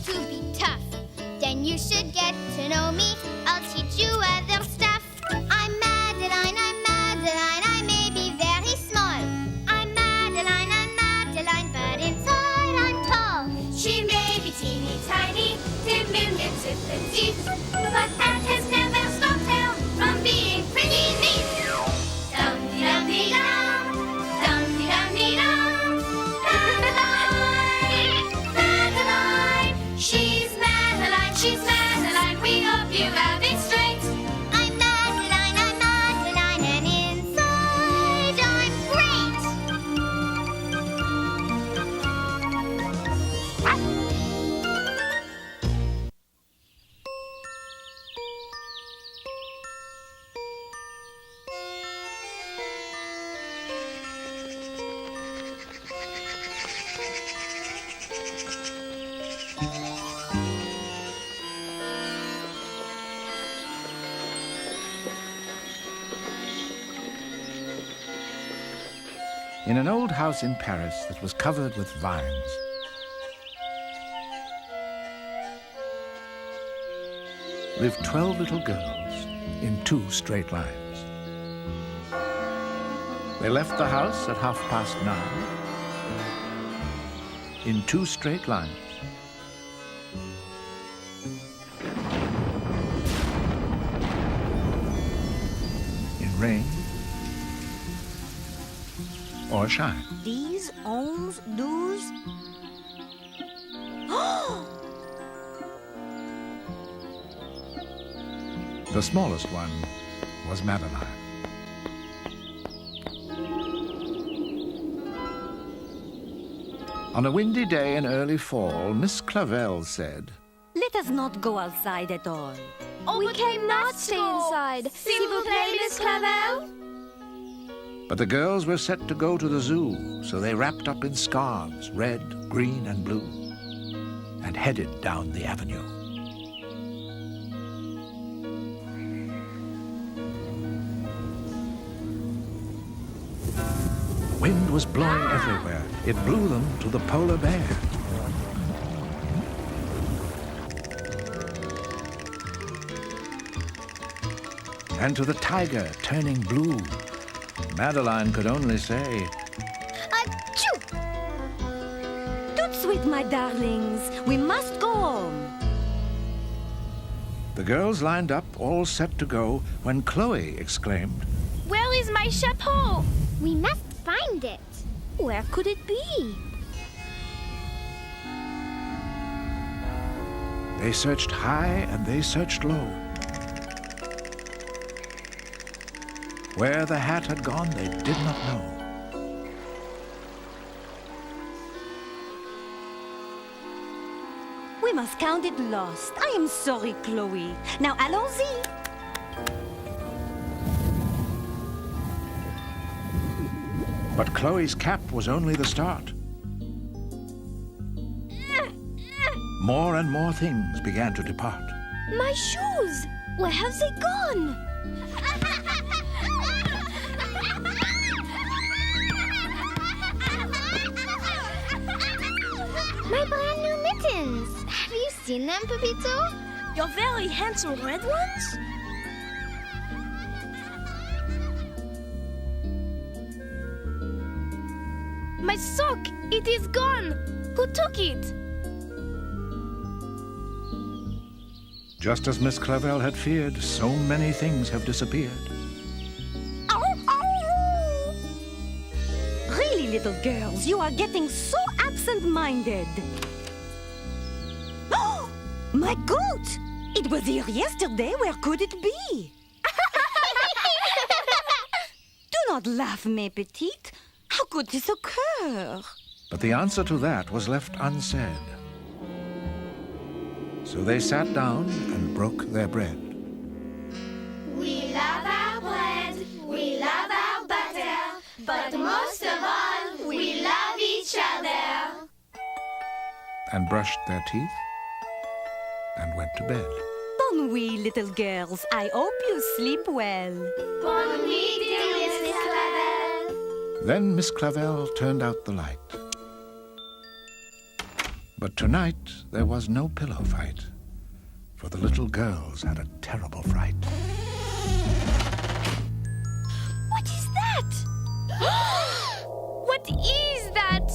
to be tough. Then you should get to know me. I'll teach you other stuff. I'm Madeline, I may be very small. I'm Madeline, but inside I'm tall. She may be teeny tiny, diminutive petite, but that has never stopped her from being pretty neat. Dum-dee-dum-dee-dum, dum-dee-dum-dee-dum. Madeline, Madeline, she's Madeline, we hope you have it straight. I'm Madeline, and inside I'm great. In an old house in Paris that was covered with vines, lived 12 little girls in 2 straight lines. They left the house at 9:30 in 2 straight lines. In rain or shine. These, 11, 12. The smallest one was Madeline. On a windy day in early fall, Miss Clavel said, Let us not go outside at all. Oh, we cannot stay inside. S'il vous plaît, Miss Clavel. but the girls were set to go to the zoo, so they wrapped up in scarves, red, green, and blue, and headed down the avenue. The wind was blowing everywhere. It blew them to the polar bear. And to the tiger turning blue. Madeline could only say, Achoo! Tout sweet, my darlings. We must go home. The girls lined up, all set to go, when Chloe exclaimed, Where is my chapeau? We must find it. Where could it be? They searched high and they searched low. Where the hat had gone, they did not know. We must count it lost. I am sorry, Chloe. Now, allons-y. But Chloe's cap was only the start. More and more things began to depart. My shoes! Where have they gone? My brand new mittens. Have you seen them, Pepito? Your very handsome red ones? My sock! It is gone! Who took it? Just as Miss Clavel had feared, so many things have disappeared. Really, little girls, you are getting so absent-minded. Oh, my goat! It was here yesterday. Where could it be? Do not laugh, mes petites. How could this occur? But the answer to that was left unsaid. So they sat down and broke their bread. We love our bread, we love our butter, but most of all, we love each other. And brushed their teeth and went to bed. Bonne nuit, little girls. I hope you sleep well. Bonne nuit, dear Miss Clavel. Then Miss Clavel turned out the light. But tonight there was no pillow fight, for the little girls had a terrible fright. What is that? What is that?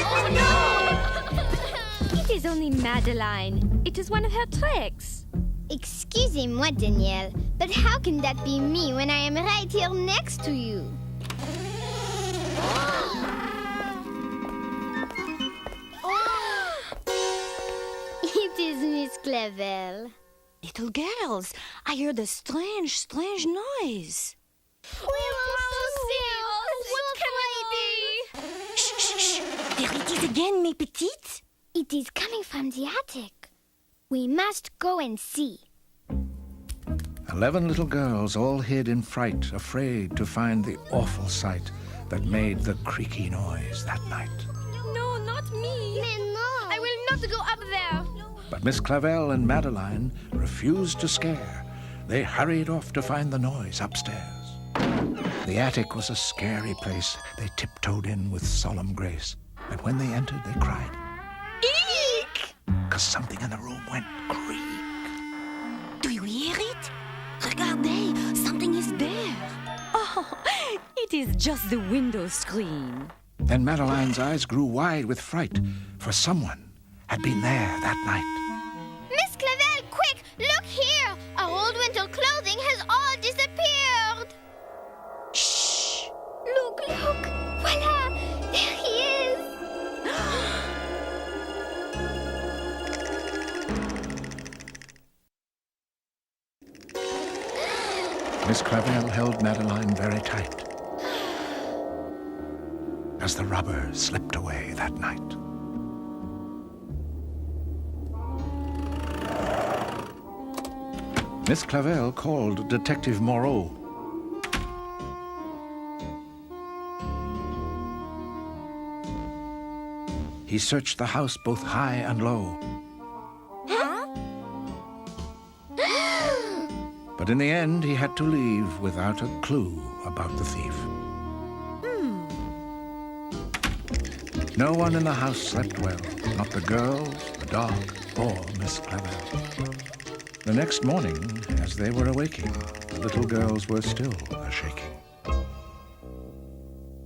Oh no! It is only Madeline. It is one of her tricks. Excusez-moi, Danielle, but how can that be me when I am right here next to you? It is Miss Clavel. Little girls, I heard a strange noise. We will see. What can it be? Shh, shh, shh. There it is again, mes petites. It is coming from the attic. We must go and see. 11 little girls all hid in fright, afraid to find the awful sight that made the creaky noise that night. No, not me. Mais non. I will not go up there. But Miss Clavel and Madeline refused to scare. They hurried off to find the noise upstairs. The attic was a scary place. They tiptoed in with solemn grace. And when they entered, they cried, Eek! 'cause something in the room went creak. Do you hear it? Regardez, something is there. Oh, it is just the window screen. Then Madeline's eyes grew wide with fright, for someone had been there that night. Miss Clavel, quick, look here. Our old winter clothing has all disappeared. Shh! Look. Voila, there he is. Miss Clavel held Madeline very tight as the robber slipped away that night. Miss Clavel called Detective Moreau. He searched the house both high and low. But in the end, he had to leave without a clue about the thief. No one in the house slept well, not the girls, the dog, or Miss Clavel. The next morning, as they were awaking, the little girls were still a-shaking.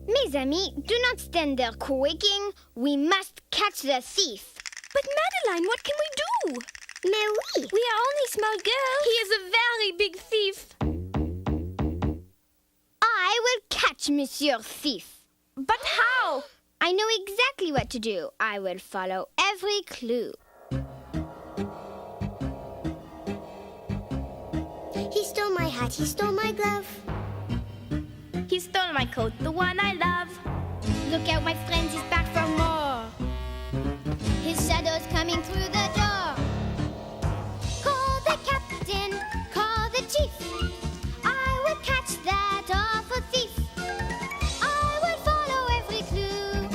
Mes amis, do not stand there quaking. We must catch the thief. But Madeline, what can we do? Mais oui. We are only small girls. He is a very big thief. I will catch Monsieur Thief. But how? I know exactly what to do. I will follow every clue. He stole my hat, he stole my glove. He stole my coat, the one I love. Look out, my friends, he's back for more. His shadow's coming through the door. Call the captain, call the chief. I will catch that awful thief. I will follow every clue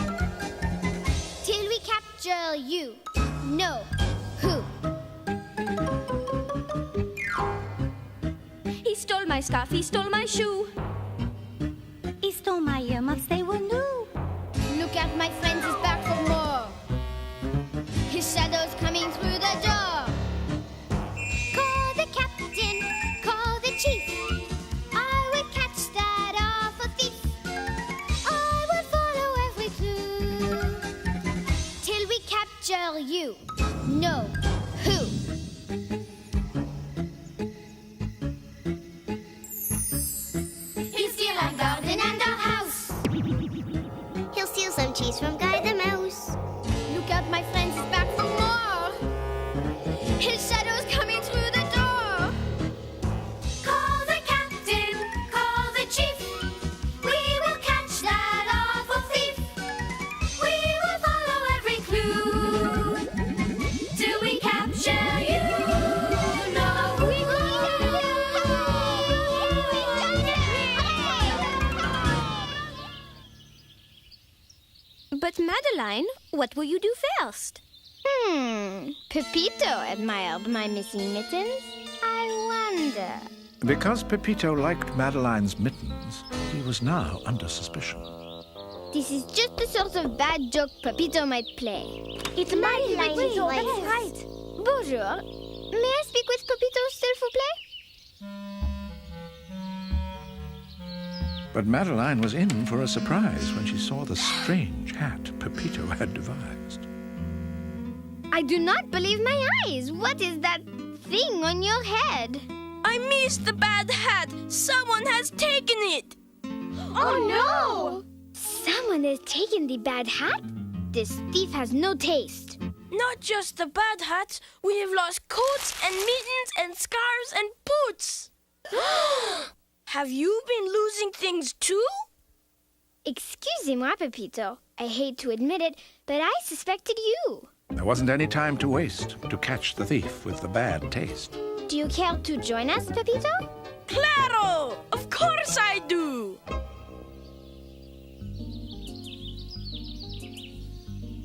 till we capture you. Know who? He stole my scarf, he stole my shoe. He stole my earmuffs, they were new. Look out, my friends, he's back for more. His shadow's coming through the door. Call the captain, call the chief. I will catch that awful thief. I will follow every clue till we capture you. Know who? He'll steal our garden and our house. He'll steal some cheese from Guy the Mouse. Look out, my friends, he's back for more. His shadow's coming through the door. Call the captain, call the chief. We will catch that awful thief. We will follow every clue till we capture you. No, we But Madeline, what will you do first? Pepito admired my missing mittens. I wonder. Because Pepito liked Madeline's mittens, he was now under suspicion. This is just the sort of bad joke Pepito might play. It's Madeline'inse, that's right. Bonjour. May I speak with Pepito, s'il vous plaît? But Madeline was in for a surprise when she saw the strange hat Pepito had devised. I do not believe my eyes. What is that thing on your head? I missed the bad hat. Someone has taken it. Oh no! Someone has taken the bad hat? This thief has no taste. Not just the bad hats. We have lost coats and mittens and scarves and boots. Have you been losing things too? Excusez-moi, Pepito. I hate to admit it, but I suspected you. There wasn't any time to waste to catch the thief with the bad taste. Do you care to join us, Pepito? Claro! Of course I do!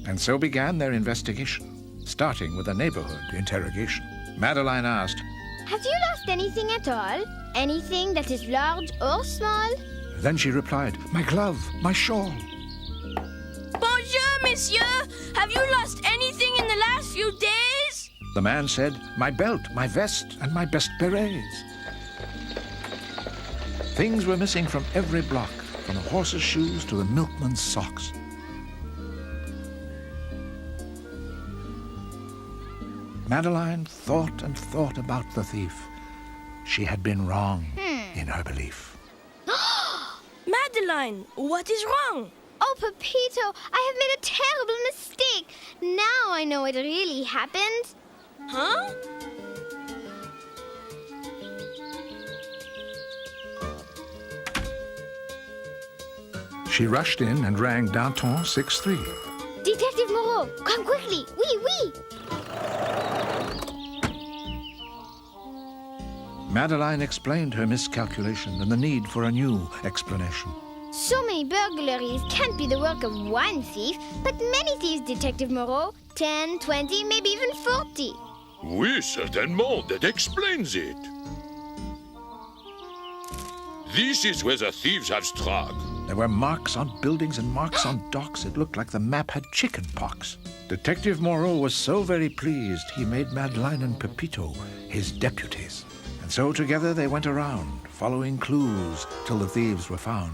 And so began their investigation, starting with a neighborhood interrogation. Madeline asked, Have you lost anything at all? Anything that is large or small? then she replied, my glove, my shawl. Bonjour, monsieur! Have you lost anything in the last few days? The man said, my belt, my vest, and my best berets. Things were missing from every block, from the horse's shoes to the milkman's socks. Madeline thought and thought about the thief. She had been wrong in her belief. Madeline, what is wrong? Oh, Pepito, I have made a terrible mistake. Now I know what really happened. Huh? She rushed in and rang Danton 6-3. Detective Moreau, come quickly. Oui. Madeline explained her miscalculation and the need for a new explanation. So many burglaries can't be the work of one thief, but many thieves, Detective Moreau. 10, 20, maybe even 40. Oui, certainement, that explains it. This is where the thieves have struck. There were marks on buildings and marks on docks. It looked like the map had chicken pox. Detective Moreau was so very pleased he made Madeleine and Pepito his deputies. And so together they went around, following clues till the thieves were found.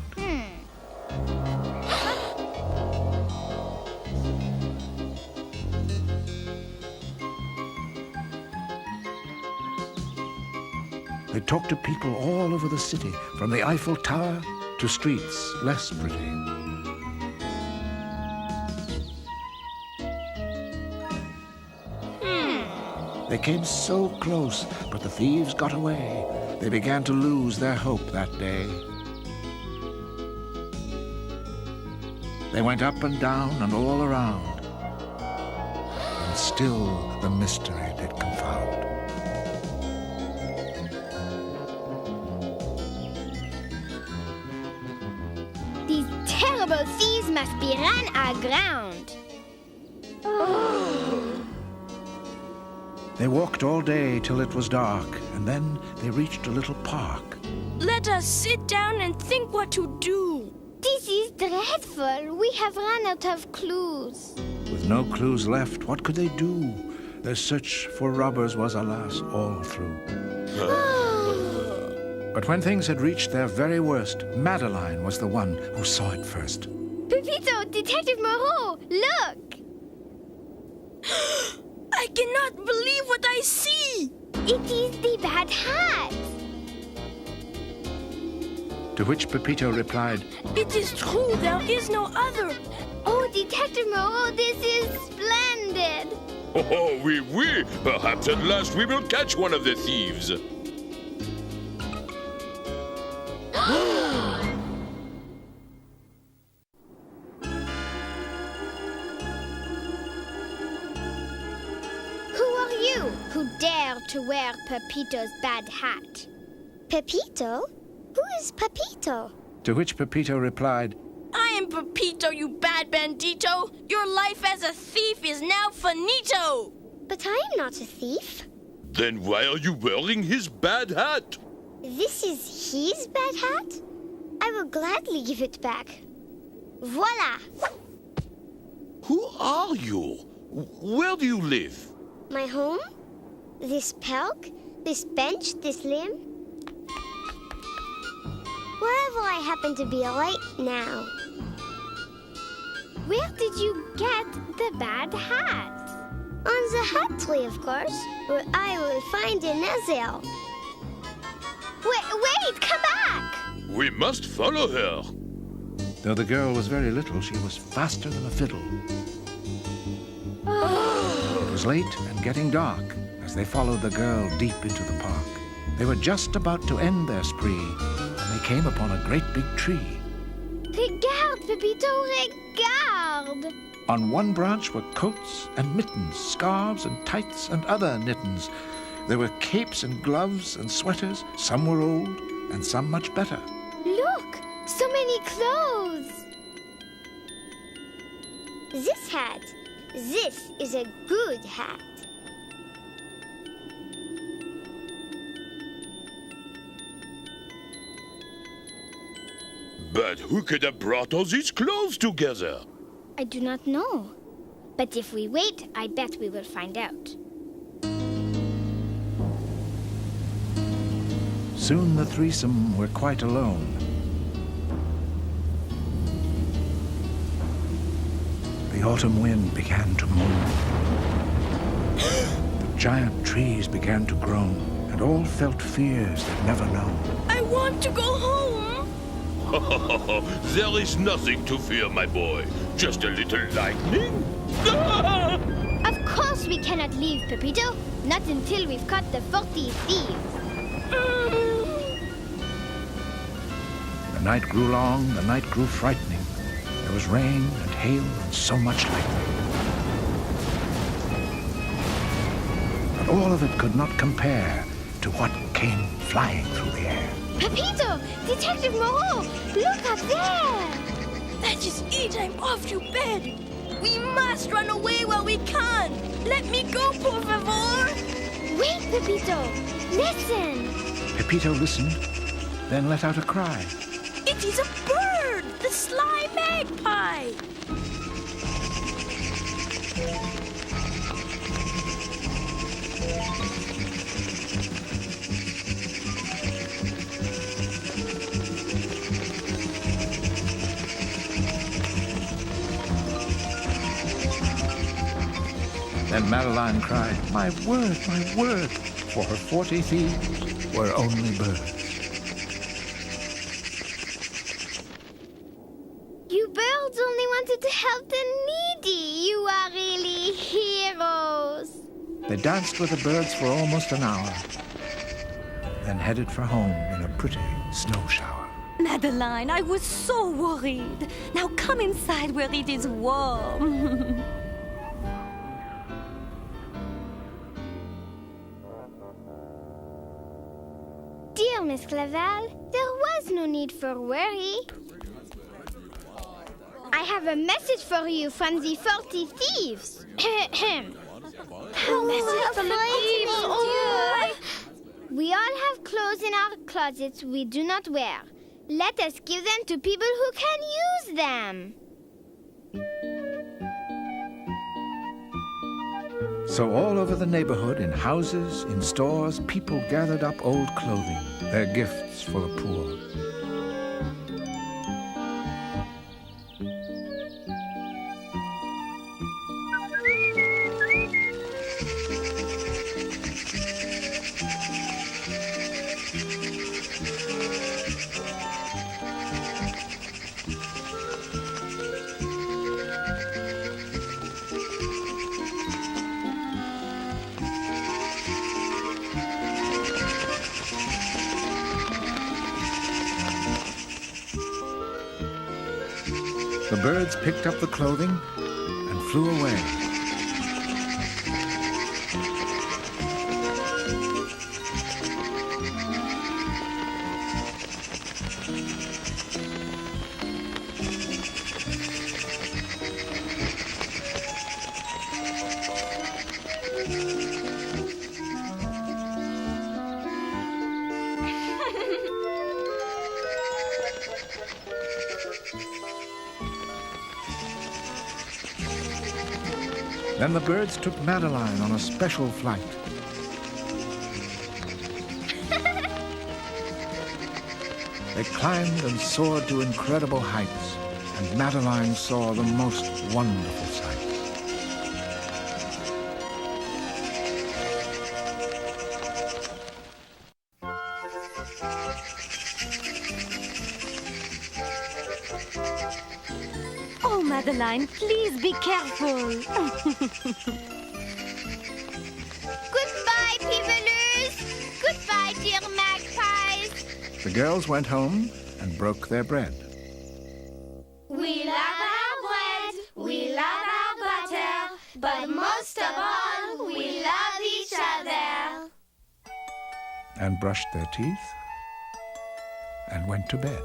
They talked to people all over the city, from the Eiffel Tower to streets less pretty. They came so close, but the thieves got away. They began to lose their hope that day. They went up and down and all around, and still the mystery did confound. These terrible thieves must be run aground. They walked all day till it was dark, and then they reached a little park. Let us sit down and think what to do. This is dreadful. We have run out of clues. With no clues left, what could they do? Their search for robbers was, alas, all through. But when things had reached their very worst, Madeline was the one who saw it first. Pepito, Detective Moreau, look! I cannot believe what I see. It is the bad hat. To which Pepito replied, It is true, there is no other. Oh, Detective Moreau, this is splendid. Oh, oui, oui. Perhaps at last we will catch one of the thieves. Who are you who dare to wear Pepito's bad hat? Pepito? Who is Pepito? to which Pepito replied, I am Pepito, you bad bandito. Your life as a thief is now finito. But I am not a thief. Then why are you wearing his bad hat? This is his bad hat? I will gladly give it back. Voila! Who are you? Where do you live? My home? This pelk? This bench? This limb? Wherever I happen to be right now. Where did you get the bad hat? On the hat tree, of course, where I will find a nozzle. Wait, come back! We must follow her. Though the girl was very little, she was faster than a fiddle. It was late and getting dark as they followed the girl deep into the park. They were just about to end their spree when they came upon a great big tree. Regarde, Pepito, regarde! On one branch were coats and mittens, scarves and tights and other knittens. There were capes and gloves and sweaters. Some were old and some much better. Look, so many clothes! This hat, this is a good hat. But who could have brought all these clothes together? I do not know. But if we wait, I bet we will find out. Soon the threesome were quite alone. The autumn wind began to moan. The giant trees began to groan, and all felt fears they'd never known. I want to go home. There is nothing to fear, my boy. Just a little lightning. Of course we cannot leave, Pepito. Not until we've caught the 40 thieves. The night grew long, the night grew frightening. There was rain and hail and so much lightning. But all of it could not compare to what came flying through the air. Pepito! Detective Moreau! Look up there! That is it, I'm off to bed. We must run away while we can. Let me go, por favor. Wait, Pepito! Listen! Pepito listened, then let out a cry. It is a bird, the sly magpie. Then Madeline cried, my word, for her 40 thieves were only birds. You birds only wanted to help the needy. You are really heroes. They danced with the birds for almost an hour, then headed for home in a pretty snow shower. Madeline, I was so worried. Now come inside where it is warm. Dear Miss Clavel, there was no need for worry. I have a message for you from the 40 thieves. Message from the thieves. Oh, We all have clothes in our closets we do not wear. Let us give them to people who can use them. So all over the neighborhood, in houses, in stores, people gathered up old clothing, their gifts for the poor. The birds picked up the clothing and flew away. Then the birds took Madeline on a special flight. They climbed and soared to incredible heights, and Madeline saw the most wonderful sights. Oh, Madeline, please be careful. Goodbye, Pivelus. Goodbye, dear magpies. The girls went home and broke their bread. We love our bread, we love our butter, but most of all, we love each other. And brushed their teeth and went to bed.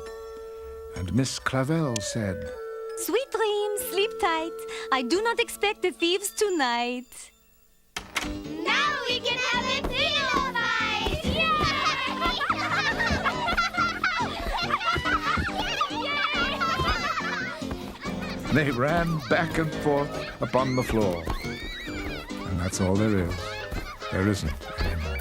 And Miss Clavel said, Sweet dreams, sleep tight. I do not expect the thieves tonight. Now we can have a pillow fight! They ran back and forth upon the floor. And that's all there is. There isn't anymore.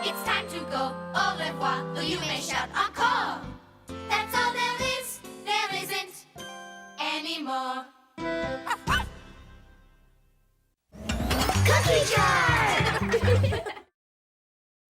It's time to go. Au revoir, or you may shout encore. That's all there is. There isn't anymore.